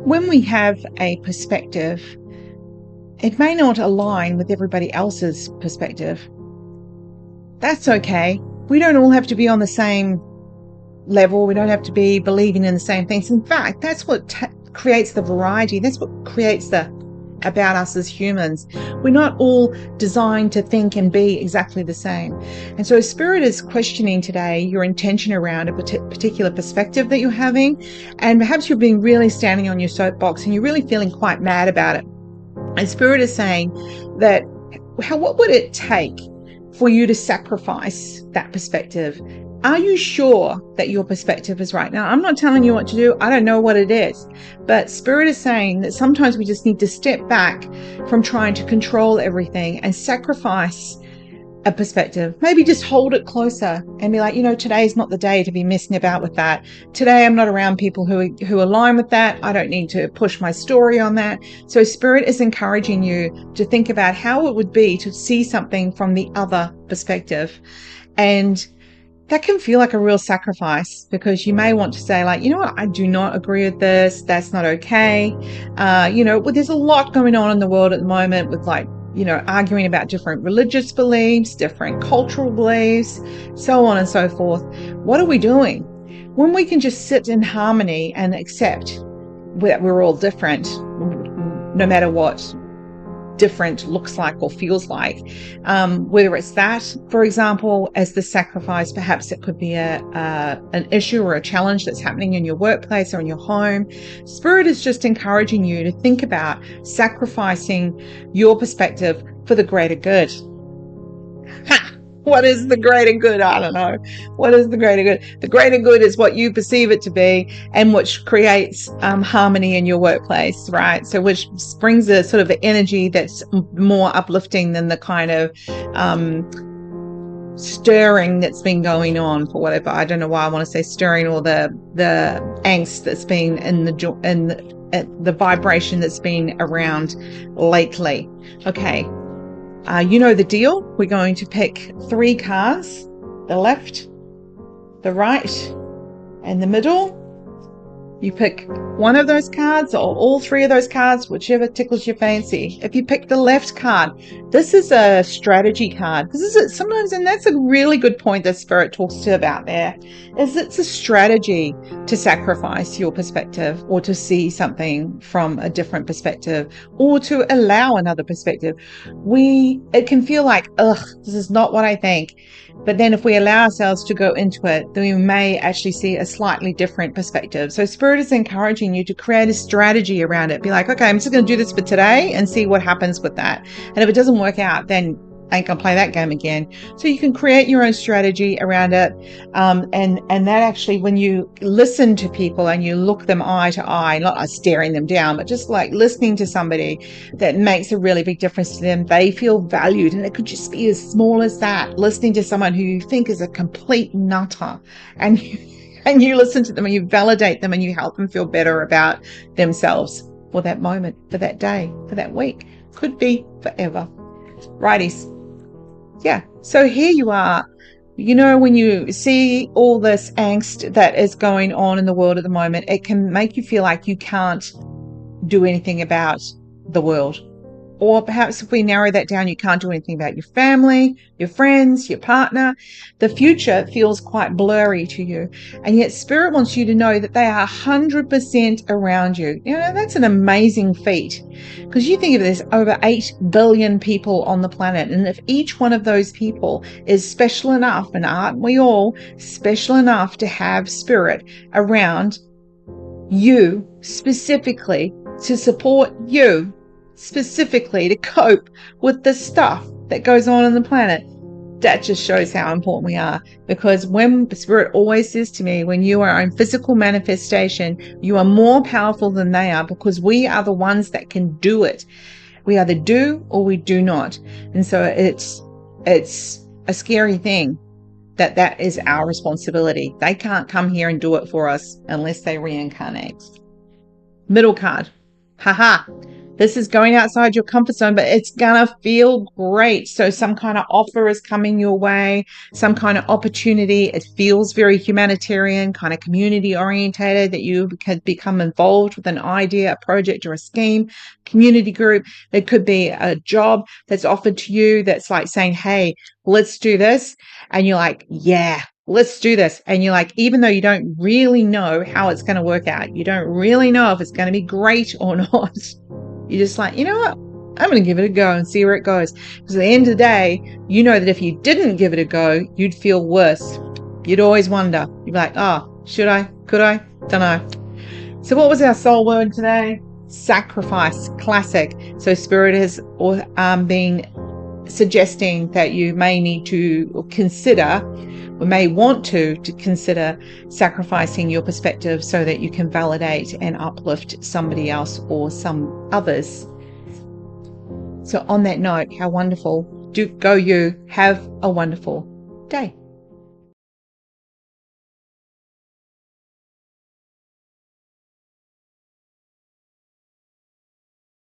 When we have a perspective, it may not align with everybody else's perspective. That's okay. We don't all have to be on the same level. We don't have to be believing in the same things. In fact, that's what creates the variety. That's what creates the about us as humans. We're not all designed to think and be exactly the same. And so Spirit is questioning today your intention around a particular perspective that you're having. And perhaps you've been really standing on your soapbox and you're really feeling quite mad about it. And Spirit is saying that what would it take for you to sacrifice that perspective? Are you sure that your perspective is right? Now, I'm not telling you what to do. I don't know what it is. But Spirit is saying that sometimes we just need to step back from trying to control everything and sacrifice a perspective. Maybe just hold it closer and be like, today's not the day to be messing about with that. Today, I'm not around people who align with that. I don't need to push my story on that. So Spirit is encouraging you to think about how it would be to see something from the other perspective. And that can feel like a real sacrifice, because you may want to say, like, I do not agree with this. That's not okay. There's a lot going on in the world at the moment with arguing about different religious beliefs, different cultural beliefs, so on and so forth. What are we doing when we can just sit in harmony and accept that we're all different, no matter what different looks like or feels like? Whether it's that, for example, as the sacrifice, perhaps it could be an issue or a challenge that's happening in your workplace or in your home. Spirit is just encouraging you to think about sacrificing your perspective for the greater good. What is the greater good? I don't know. What is the greater good? The greater good is what you perceive it to be, and which creates harmony in your workplace, right? So which brings a sort of energy that's more uplifting than the kind of stirring that's been going on for whatever. I don't know why I want to say stirring, or the angst that's been in the vibration that's been around lately. Okay. You know the deal. We're going to pick 3 cards: the left, the right, and the middle. You pick one of those cards or all 3 of those cards, whichever tickles your fancy. If you pick the left card, this is a strategy card. Sometimes, and that's a really good point that Spirit talks to about there, is it's a strategy to sacrifice your perspective, or to see something from a different perspective, or to allow another perspective. It can feel like, this is not what I think. But then if we allow ourselves to go into it, then we may actually see a slightly different perspective. So Spirit is encouraging you to create a strategy around it. Be like, okay, I'm just going to do this for today and see what happens with that. And if it doesn't work out, then I ain't going to play that game again. So you can create your own strategy around it. And that actually, when you listen to people and you look them eye to eye, not like staring them down, but just like listening to somebody, that makes a really big difference to them. They feel valued, and it could just be as small as that. Listening to someone who you think is a complete nutter, and you listen to them and you validate them and you help them feel better about themselves for that moment, for that day, for that week. Could be forever. Righties. Yeah, so here you are. When you see all this angst that is going on in the world at the moment, it can make you feel like you can't do anything about the world. Or perhaps if we narrow that down, you can't do anything about your family, your friends, your partner. The future feels quite blurry to you. And yet Spirit wants you to know that they are 100% around you. That's an amazing feat. Because you think of this, over 8 billion people on the planet. And if each one of those people is special enough, and aren't we all special enough to have Spirit around you specifically, to support you specifically, to cope with the stuff that goes on the planet, that just shows how important we are. Because when Spirit always says to me, when you are in physical manifestation, you are more powerful than they are, because we are the ones that can do it. We either do or we do not. And so it's a scary thing that is our responsibility. They can't come here and do it for us unless they reincarnate. Middle card. Haha. This is going outside your comfort zone, but it's gonna feel great. So some kind of offer is coming your way, some kind of opportunity. It feels very humanitarian, kind of community orientated, that you could become involved with an idea, a project, or a scheme, community group. There could be a job that's offered to you that's like saying, hey, let's do this. And you're like, yeah, let's do this. And you're like, even though you don't really know how it's going to work out, you don't really know if it's going to be great or not, you're just like, you know what? I'm going to give it a go and see where it goes. Because at the end of the day, you know that if you didn't give it a go, you'd feel worse. You'd always wonder. You'd be like, oh, should I? Could I? Don't know. So what was our soul word today? Sacrifice. Classic. So Spirit has been suggesting that you may need to consider, or may want to consider, sacrificing your perspective so that you can validate and uplift somebody else or some others. So on that note, how wonderful. Go you. Have a wonderful day.